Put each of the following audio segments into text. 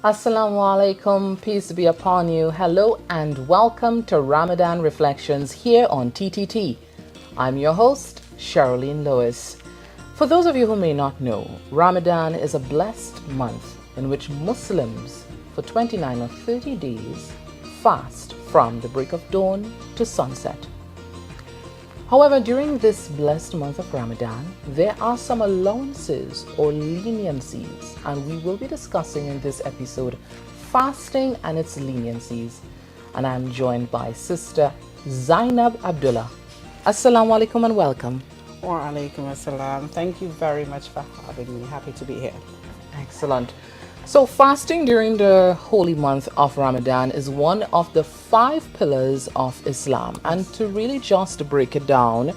Assalamu alaikum, peace be upon you. Hello and welcome to Ramadan Reflections here on TTT. I'm your host, Sherilyn Lewis. For those of you who may not know, Ramadan is a blessed month in which Muslims for 29 or 30 days fast from the break of dawn to sunset. However, during this blessed month of Ramadan, there are some allowances or leniencies, and we will be discussing in this episode fasting and its leniencies. And I'm joined by Sister Zainab Abdullah. Assalamu alaikum and welcome. Wa alaikum assalam. Thank you very much for having me. Happy to be here. Excellent. So fasting during the holy month of Ramadan is one of the 5 pillars of Islam. And to really just break it down,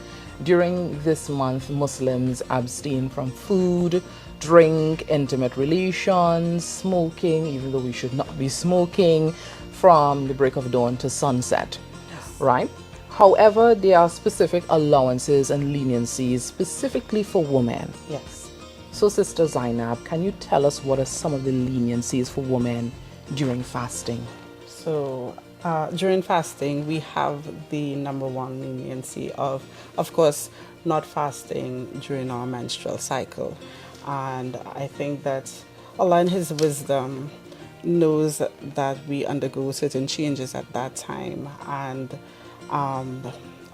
during this month, Muslims abstain from food, drink, intimate relations, smoking, even though we should not be smoking, from the break of dawn to sunset, right? However, there are specific allowances and leniencies specifically for women. Yes. So, Sister Zainab, can you tell us what are some of the leniencies for women during fasting? So during fasting, we have the number one leniency of course, not fasting during our menstrual cycle. And I think that Allah in His wisdom knows that we undergo certain changes at that time, and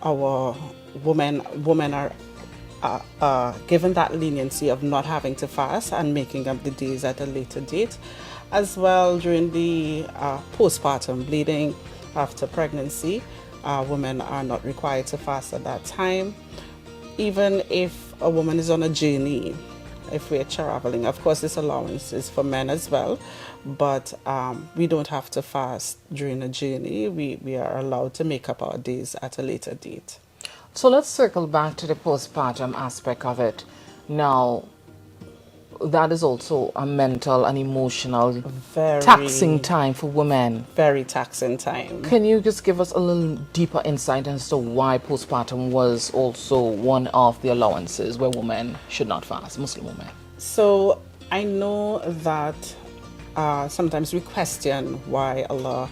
our women are given that leniency of not having to fast and making up the days at a later date. As well, during the postpartum bleeding after pregnancy, women are not required to fast at that time. Even if a woman is on a journey, if we're traveling, of course this allowance is for men as well, but we don't have to fast during a journey. We are allowed to make up our days at a later date. So let's circle back to the postpartum aspect of it. Now, that is also a mental and emotional taxing time for women. Very taxing time. Can you just give us a little deeper insight as to why postpartum was also one of the allowances where women should not fast, Muslim women? So I know that sometimes we question why Allah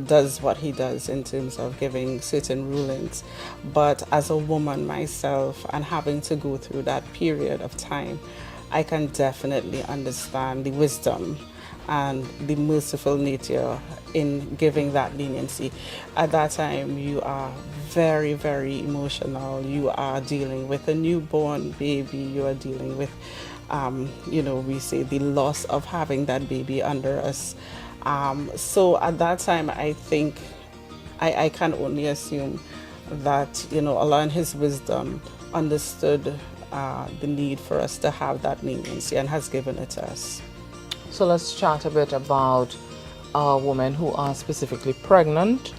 does what He does in terms of giving certain rulings. But as a woman myself, and having to go through that period of time, I can definitely understand the wisdom and the merciful nature in giving that leniency. At that time, you are very, very emotional. You are dealing with a newborn baby. You are dealing with, we say the loss of having that baby under us. So at that time, I think I can only assume that, Allah in His wisdom understood the need for us to have that leniency and has given it to us. So let's chat a bit about women who are specifically pregnant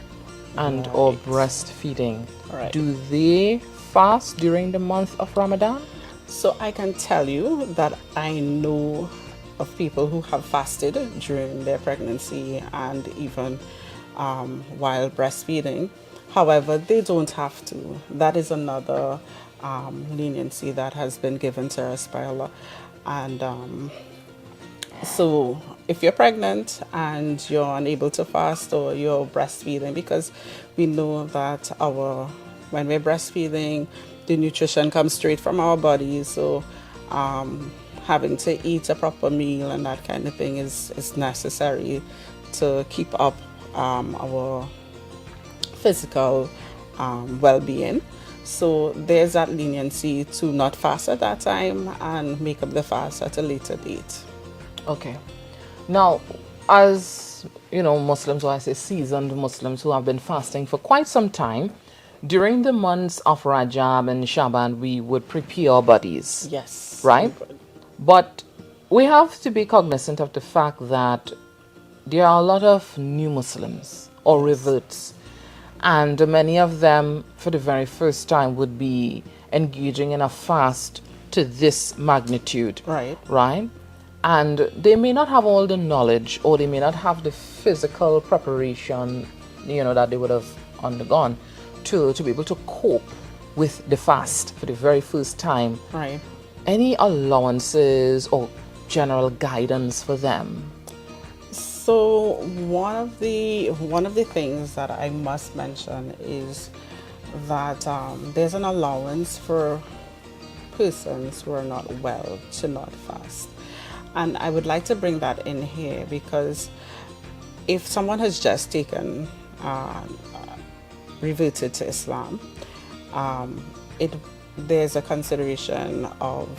and or breastfeeding. Right. Do they fast during the month of Ramadan? So I can tell you that I know of people who have fasted during their pregnancy and even while breastfeeding. However, they don't have to. That is another leniency that has been given to us by Allah. And so if you're pregnant and you're unable to fast or you're breastfeeding, because we know that when we're breastfeeding, the nutrition comes straight from our bodies. So having to eat a proper meal and that kind of thing is necessary to keep up our physical well-being. So there's that leniency to not fast at that time and make up the fast at a later date. Okay. Now, as Muslims, or I say seasoned Muslims who have been fasting for quite some time, during the months of Rajab and Shaban, we would prepare our bodies. Yes. Right? But we have to be cognizant of the fact that there are a lot of new Muslims or reverts, and many of them for the very first time would be engaging in a fast to this magnitude. Right. And they may not have all the knowledge, or they may not have the physical preparation, that they would have undergone to be able to cope with the fast for the very first time. Right. Any allowances or general guidance for them? So one of the things that I must mention is that there's an allowance for persons who are not well to not fast. And I would like to bring that in here because if someone has just reverted to Islam, it there's a consideration of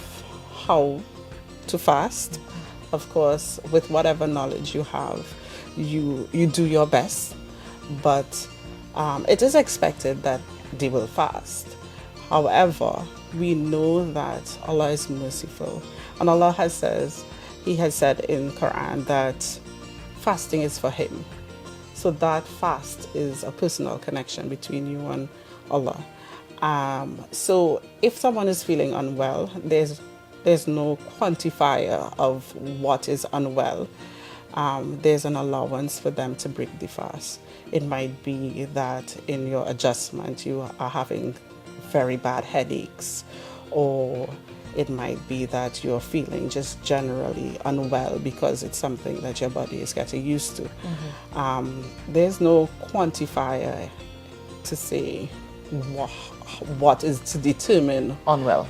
how to fast. Of course, with whatever knowledge you have, you do your best, but it is expected that they will fast. However, we know that Allah is merciful, and Allah He has said in Quran that fasting is for Him. So that fast is a personal connection between you and Allah. So if someone is feeling unwell, there's no quantifier of what is unwell. There's an allowance for them to break the fast. It might be that in your adjustment you are having very bad headaches, or it might be that you're feeling just generally unwell because it's something that your body is getting used to. There's no quantifier to say what is to determine Unwell.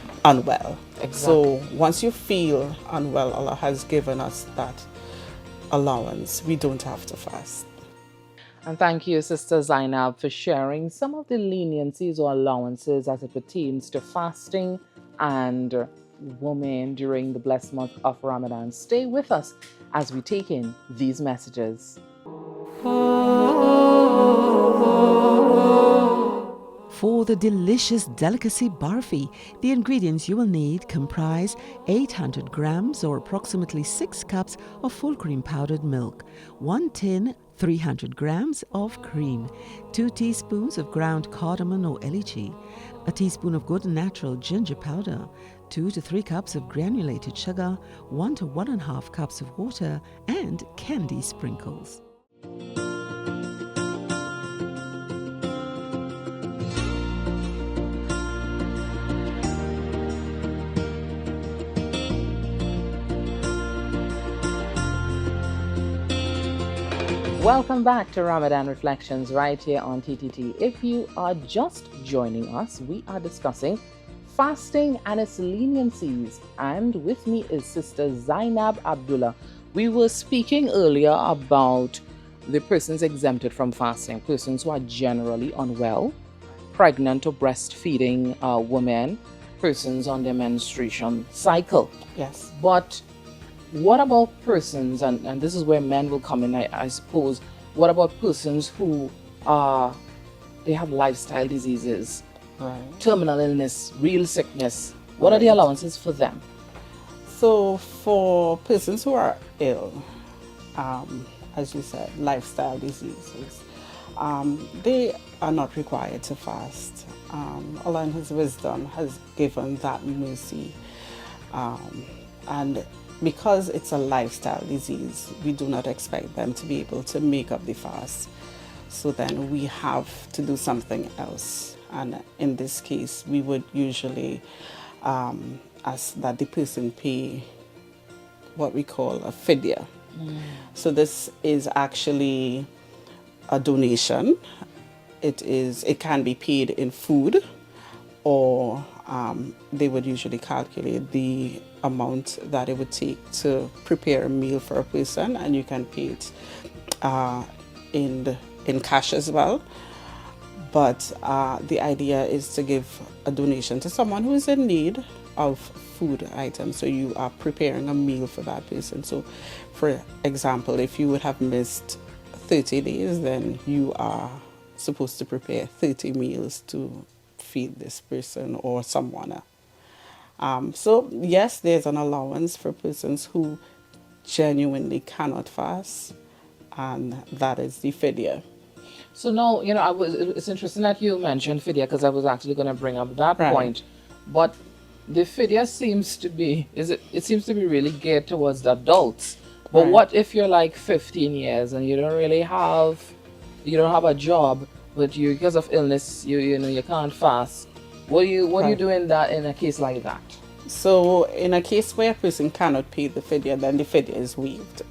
Exactly. So once you feel unwell, Allah has given us that allowance. We don't have to fast. And thank you, Sister Zainab, for sharing some of the leniencies or allowances as it pertains to fasting and women during the blessed month of Ramadan. Stay with us as we take in these messages. For the delicious delicacy barfi, the ingredients you will need comprise 800 grams or approximately 6 cups of full cream powdered milk, 1 tin 300 grams of cream, 2 teaspoons of ground cardamom or elaichi, a teaspoon of good natural ginger powder, 2 to 3 cups of granulated sugar, 1 to 1.5 cups of water, and candy sprinkles. Welcome back to Ramadan Reflections right here on TTT. If you are just joining us, we are discussing fasting and its leniencies. And with me is Sister Zainab Abdullah. We were speaking earlier about the persons exempted from fasting, persons who are generally unwell, pregnant or breastfeeding women, persons on their menstruation cycle. Yes. But what about persons, and this is where men will come in, I suppose, what about persons who they have lifestyle diseases, Right. terminal illness, real sickness? What are the allowances for them? So for persons who are ill, as you said, lifestyle diseases, they are not required to fast. Allah in His wisdom has given that mercy, and because it's a lifestyle disease, we do not expect them to be able to make up the fast. So then we have to do something else. And in this case, we would usually ask that the person pay what we call a Fidya. So this is actually a donation. It can be paid in food, or they would usually calculate the amount that it would take to prepare a meal for a person, and you can pay it in cash as well. But the idea is to give a donation to someone who is in need of food items. So you are preparing a meal for that person. So for example, if you would have missed 30 days, then you are supposed to prepare 30 meals to feed this person or someone. So yes, there's an allowance for persons who genuinely cannot fast, and that is the Fidya. So now, it's interesting that you mentioned Fidya, because I was actually going to bring up that Right. point. But the Fidya seems to be, it seems to be really geared towards the adults. But Right. what if you're like 15 years and you don't have a job, but because of illness, you can't fast? What do you Right. do in a case like that? So in a case where a person cannot pay the Fidya, then the Fidya is waived.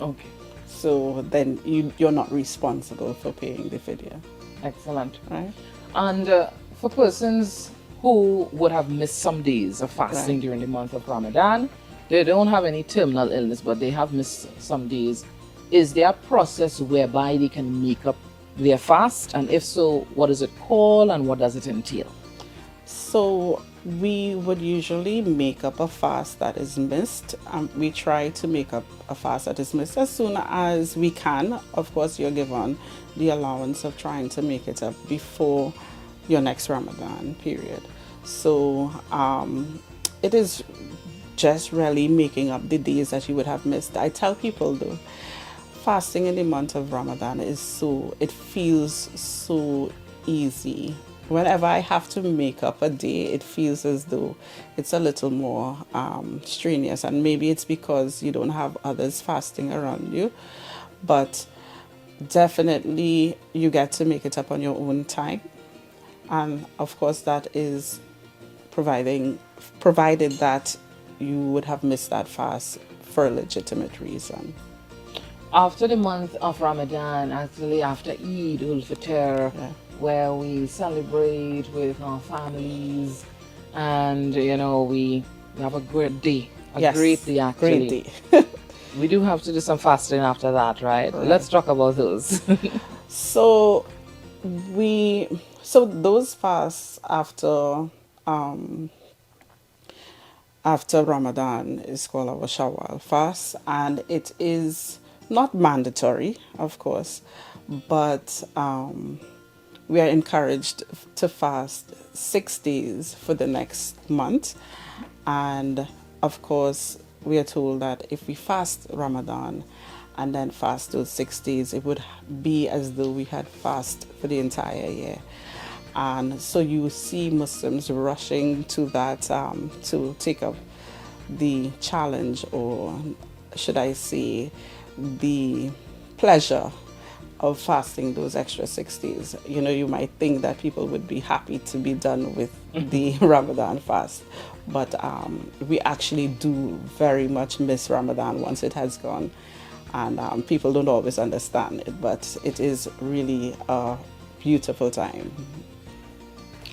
Okay. So then you're not responsible for paying the fidya, Excellent. right? And for persons who would have missed some days of fasting Right. during the month of Ramadan, they don't have any terminal illness, but they have missed some days. Is there a process whereby they can make up their fast? And if so, what is it called and what does it entail? So we would usually make up a fast that is missed. We try to make up a fast that is missed as soon as we can. Of course, you're given the allowance of trying to make it up before your next Ramadan period. So it is just really making up the days that you would have missed. I tell people though, fasting in the month of Ramadan it feels so easy. Whenever I have to make up a day, it feels as though it's a little more strenuous, and maybe it's because you don't have others fasting around you, but definitely you get to make it up on your own time. And of course that is provided that you would have missed that fast for a legitimate reason. After the month of Ramadan, actually after Eid ul-Fitr, where we celebrate with our families, and we have a great day, great day actually. Great day. We do have to do some fasting after that, right? Let's talk about those. So those fasts after Ramadan is called our Shawwal fast, and it is not mandatory, of course, but we are encouraged to fast 6 days for the next month. And of course, we are told that if we fast Ramadan and then fast those 6 days, it would be as though we had fasted for the entire year. And so you see Muslims rushing to that to take up the challenge, or should I say the pleasure of fasting those extra 6 days. You might think that people would be happy to be done with the Ramadan fast, but we actually do very much miss Ramadan once it has gone, and people don't always understand it, but it is really a beautiful time.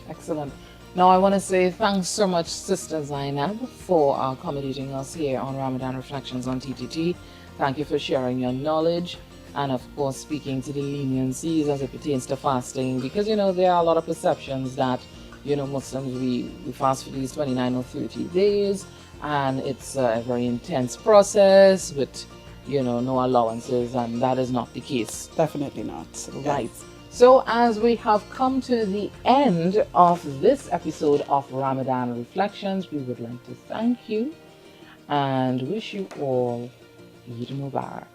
Excellent. Now I want to say thanks so much, Sister Zainab, for accommodating us here on Ramadan Reflections on TTT. Thank you for sharing your knowledge and, of course, speaking to the leniencies as it pertains to fasting, because, there are a lot of perceptions that, Muslims, we fast for these 29 or 30 days, and it's a very intense process with, no allowances, and that is not the case. Definitely not. Right. So as we have come to the end of this episode of Ramadan Reflections, we would like to thank you and wish you all Eid Mubarak.